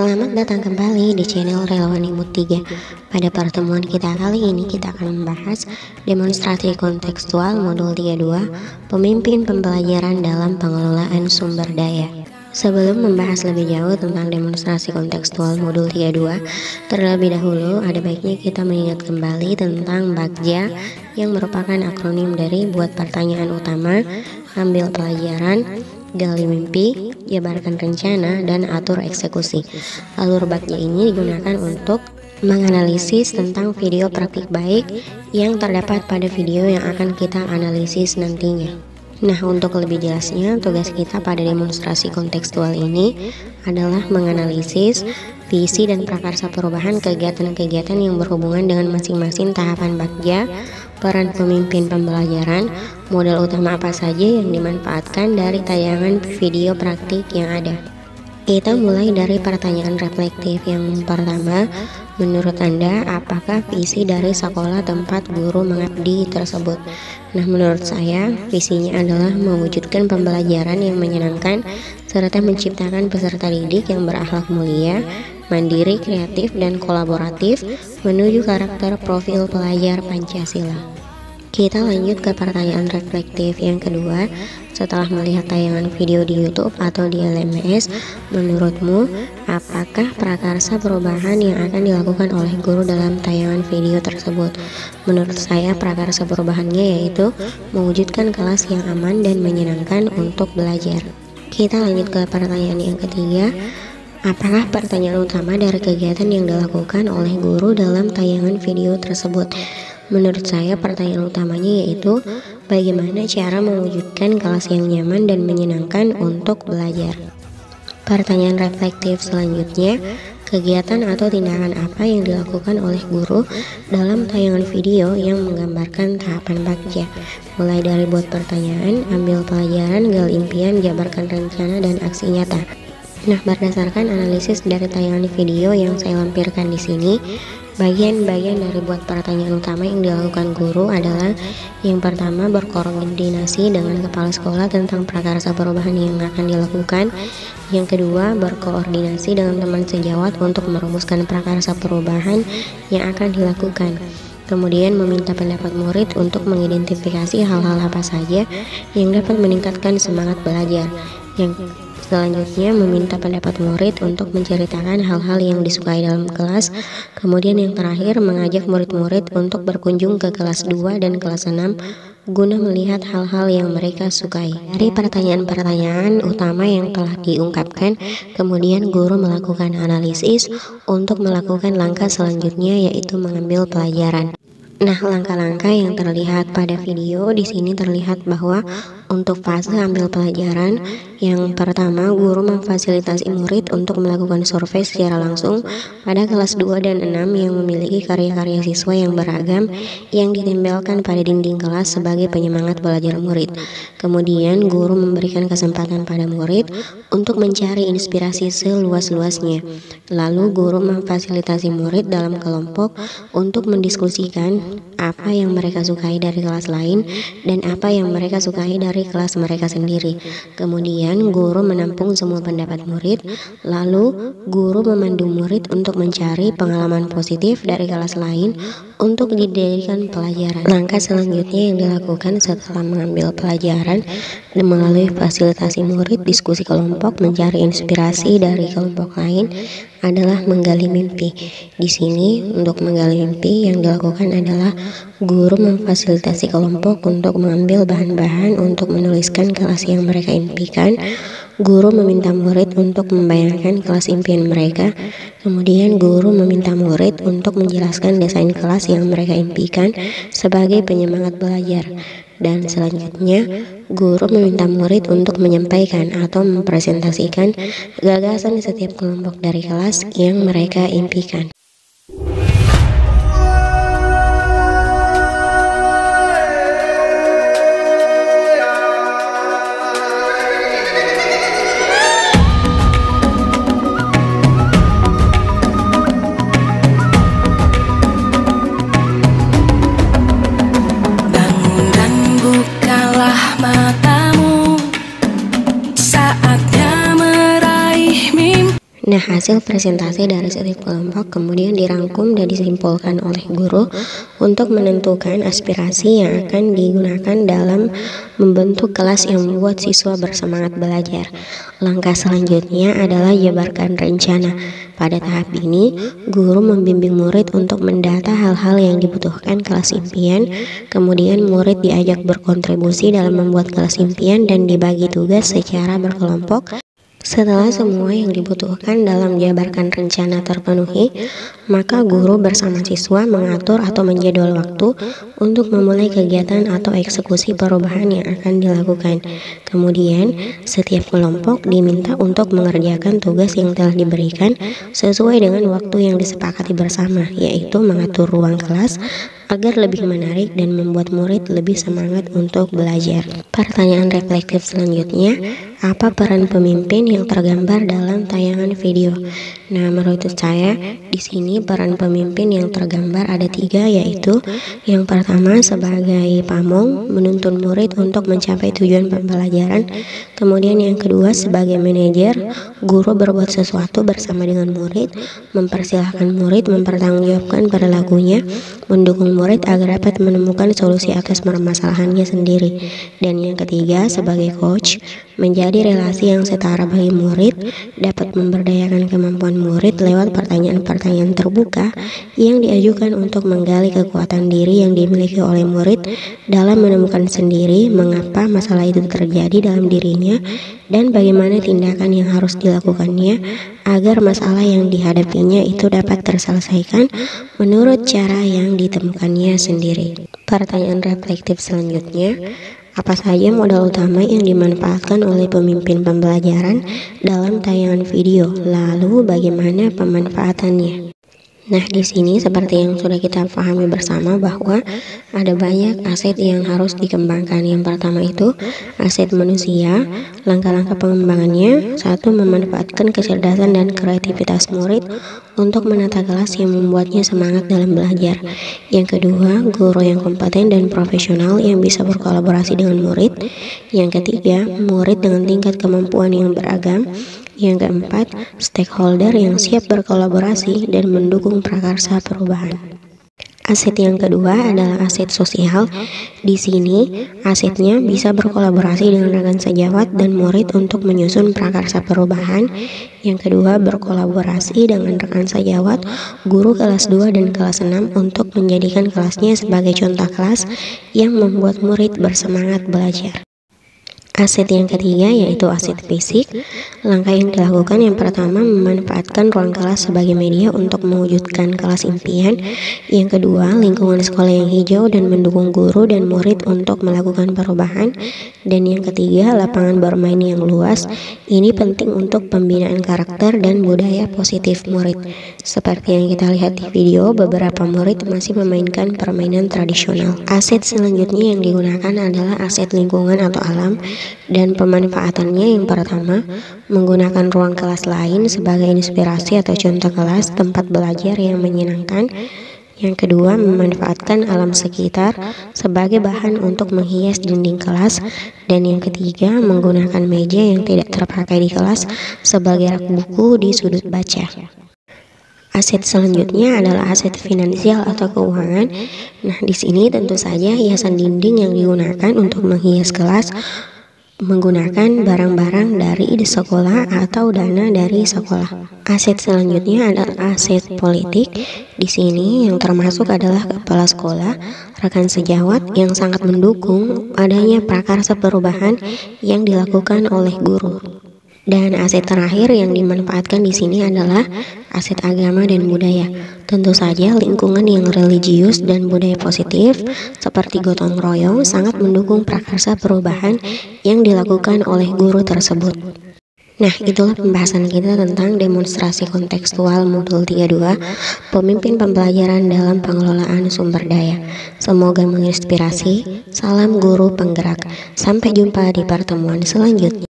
Selamat datang kembali di channel Relawan Imut 3. Pada pertemuan kita kali ini kita akan membahas demonstrasi kontekstual modul 32, pemimpin pembelajaran dalam pengelolaan sumber daya. Sebelum membahas lebih jauh tentang demonstrasi kontekstual modul 32, terlebih dahulu ada baiknya kita mengingat kembali tentang BAGJA yang merupakan akronim dari buat pertanyaan utama, ambil pelajaran, gali mimpi, jabarkan rencana, dan atur eksekusi. Alur BAGJA ini digunakan untuk menganalisis tentang video praktik baik yang terdapat pada video yang akan kita analisis nantinya. Nah, untuk lebih jelasnya, tugas kita pada demonstrasi kontekstual ini adalah menganalisis visi dan prakarsa perubahan kegiatan-kegiatan yang berhubungan dengan masing-masing tahapan BAGJA, peran pemimpin pembelajaran, modal utama apa saja yang dimanfaatkan dari tayangan video praktik yang ada. Kita mulai dari pertanyaan reflektif yang pertama. Menurut Anda, apakah visi dari sekolah tempat guru mengabdi tersebut? Nah, menurut saya, visinya adalah mewujudkan pembelajaran yang menyenangkan serta menciptakan peserta didik yang berakhlak mulia, mandiri, kreatif, dan kolaboratif menuju karakter profil pelajar Pancasila. Kita lanjut ke pertanyaan reflektif yang kedua. Setelah melihat tayangan video di YouTube atau di LMS, menurutmu apakah prakarsa perubahan yang akan dilakukan oleh guru dalam tayangan video tersebut? Menurut saya, prakarsa perubahannya yaitu mewujudkan kelas yang aman dan menyenangkan untuk belajar. Kita lanjut ke pertanyaan yang ketiga. Apakah pertanyaan utama dari kegiatan yang dilakukan oleh guru dalam tayangan video tersebut? Menurut saya, pertanyaan utamanya yaitu bagaimana cara mewujudkan kelas yang nyaman dan menyenangkan untuk belajar. Pertanyaan reflektif selanjutnya, kegiatan atau tindakan apa yang dilakukan oleh guru dalam tayangan video yang menggambarkan tahapan BAGJA? Mulai dari buat pertanyaan, ambil pelajaran, gali impian, jabarkan rencana, dan aksi nyata. Nah, berdasarkan analisis dari tayangan video yang saya lampirkan di sini, bagian-bagian dari buat pertanyaan utama yang dilakukan guru adalah yang pertama, berkoordinasi dengan kepala sekolah tentang prakarsa perubahan yang akan dilakukan. Yang kedua, berkoordinasi dengan teman sejawat untuk merumuskan prakarsa perubahan yang akan dilakukan. Kemudian meminta pendapat murid untuk mengidentifikasi hal-hal apa saja yang dapat meningkatkan semangat belajar. Yang selanjutnya, meminta pendapat murid untuk menceritakan hal-hal yang disukai dalam kelas. Kemudian yang terakhir, mengajak murid-murid untuk berkunjung ke kelas 2 dan kelas 6 guna melihat hal-hal yang mereka sukai. Dari pertanyaan-pertanyaan utama yang telah diungkapkan, kemudian guru melakukan analisis untuk melakukan langkah selanjutnya, yaitu mengambil pelajaran. Nah, langkah-langkah yang terlihat pada video di sini terlihat bahwa untuk fase ambil pelajaran, yang pertama, guru memfasilitasi murid untuk melakukan survei secara langsung pada kelas 2 dan 6 yang memiliki karya-karya siswa yang beragam yang ditempelkan pada dinding kelas sebagai penyemangat belajar murid. Kemudian, guru memberikan kesempatan pada murid untuk mencari inspirasi seluas-luasnya. Lalu, guru memfasilitasi murid dalam kelompok untuk mendiskusikan apa yang mereka sukai dari kelas lain dan apa yang mereka sukai dari kelas mereka sendiri. Kemudian guru menampung semua pendapat murid, lalu guru memandu murid untuk mencari pengalaman positif dari kelas lain untuk dijadikan pelajaran. Langkah selanjutnya yang dilakukan setelah mengambil pelajaran melalui fasilitasi murid, diskusi kelompok, mencari inspirasi dari kelompok lain adalah menggali mimpi. Di sini untuk menggali mimpi yang dilakukan adalah guru memfasilitasi kelompok untuk mengambil bahan-bahan untuk menuliskan kelas yang mereka impikan. Guru meminta murid untuk membayangkan kelas impian mereka. Kemudian guru meminta murid untuk menjelaskan desain kelas yang mereka impikan sebagai penyemangat belajar. Dan selanjutnya, guru meminta murid untuk menyampaikan atau mempresentasikan gagasan setiap kelompok dari kelas yang mereka impikan. Nah, hasil presentasi dari setiap kelompok kemudian dirangkum dan disimpulkan oleh guru untuk menentukan aspirasi yang akan digunakan dalam membentuk kelas yang membuat siswa bersemangat belajar. Langkah selanjutnya adalah jabarkan rencana. Pada tahap ini, guru membimbing murid untuk mendata hal-hal yang dibutuhkan kelas impian, kemudian murid diajak berkontribusi dalam membuat kelas impian dan dibagi tugas secara berkelompok. Setelah semua yang dibutuhkan dalam jabarkan rencana terpenuhi, maka guru bersama siswa mengatur atau menjadwal waktu untuk memulai kegiatan atau eksekusi perubahan yang akan dilakukan. Kemudian, setiap kelompok diminta untuk mengerjakan tugas yang telah diberikan sesuai dengan waktu yang disepakati bersama, yaitu mengatur ruang kelas agar lebih menarik dan membuat murid lebih semangat untuk belajar. Pertanyaan reflektif selanjutnya, apa peran pemimpin yang tergambar dalam tayangan video? Nah, menurut saya di sini peran pemimpin yang tergambar ada 3, yaitu yang pertama sebagai pamong, menuntun murid untuk mencapai tujuan pembelajaran. Kemudian yang kedua sebagai manajer, guru berbuat sesuatu bersama dengan murid, mempersilahkan murid mempertanggungjawabkan perilakunya, mendukung murid agar dapat menemukan solusi atas permasalahannya sendiri. Dan yang ketiga sebagai coach, menjadi relasi yang setara bagi murid, dapat memberdayakan kemampuan murid lewat pertanyaan-pertanyaan terbuka yang diajukan untuk menggali kekuatan diri yang dimiliki oleh murid dalam menemukan sendiri mengapa masalah itu terjadi dalam dirinya dan bagaimana tindakan yang harus dilakukannya agar masalah yang dihadapinya itu dapat terselesaikan menurut cara yang ditemukannya sendiri. Pertanyaan reflektif selanjutnya, apa saja modal utama yang dimanfaatkan oleh pemimpin pembelajaran dalam tayangan video? Lalu bagaimana pemanfaatannya? Nah, di sini seperti yang sudah kita pahami bersama bahwa ada banyak aset yang harus dikembangkan. Yang pertama itu aset manusia. Langkah-langkah pengembangannya, 1. Memanfaatkan kecerdasan dan kreativitas murid untuk menata kelas yang membuatnya semangat dalam belajar. Yang kedua, guru yang kompeten dan profesional yang bisa berkolaborasi dengan murid. Yang ketiga, murid dengan tingkat kemampuan yang beragam. Yang keempat, stakeholder yang siap berkolaborasi dan mendukung prakarsa perubahan. Aset yang kedua adalah aset sosial. Di sini, asetnya bisa berkolaborasi dengan rekan sejawat dan murid untuk menyusun prakarsa perubahan. Yang kedua, berkolaborasi dengan rekan sejawat, guru kelas 2 dan kelas 6 untuk menjadikan kelasnya sebagai contoh kelas yang membuat murid bersemangat belajar. Aset yang ketiga yaitu aset fisik. Langkah yang dilakukan yang pertama memanfaatkan ruang kelas sebagai media untuk mewujudkan kelas impian. Yang kedua, lingkungan sekolah yang hijau dan mendukung guru dan murid untuk melakukan perubahan. Dan yang ketiga, lapangan bermain yang luas. Ini penting untuk pembinaan karakter dan budaya positif murid. Seperti yang kita lihat di video, beberapa murid masih memainkan permainan tradisional. Aset selanjutnya yang digunakan adalah aset lingkungan atau alam. Dan pemanfaatannya yang pertama, menggunakan ruang kelas lain sebagai inspirasi atau contoh kelas tempat belajar yang menyenangkan. Yang kedua, memanfaatkan alam sekitar sebagai bahan untuk menghias dinding kelas. Dan yang ketiga, menggunakan meja yang tidak terpakai di kelas sebagai rak buku di sudut baca. Aset selanjutnya adalah aset finansial atau keuangan. Nah, di sini tentu saja hiasan dinding yang digunakan untuk menghias kelas menggunakan barang-barang dari sekolah atau dana dari sekolah. Aset selanjutnya adalah aset politik. Di sini yang termasuk adalah kepala sekolah, rekan sejawat yang sangat mendukung adanya prakarsa perubahan yang dilakukan oleh guru. Dan aset terakhir yang dimanfaatkan di sini adalah aset agama dan budaya. Tentu saja lingkungan yang religius dan budaya positif seperti gotong royong sangat mendukung prakarsa perubahan yang dilakukan oleh guru tersebut. Nah, itulah pembahasan kita tentang demonstrasi kontekstual modul 32, pemimpin pembelajaran dalam pengelolaan sumber daya. Semoga menginspirasi. Salam guru penggerak. Sampai jumpa di pertemuan selanjutnya.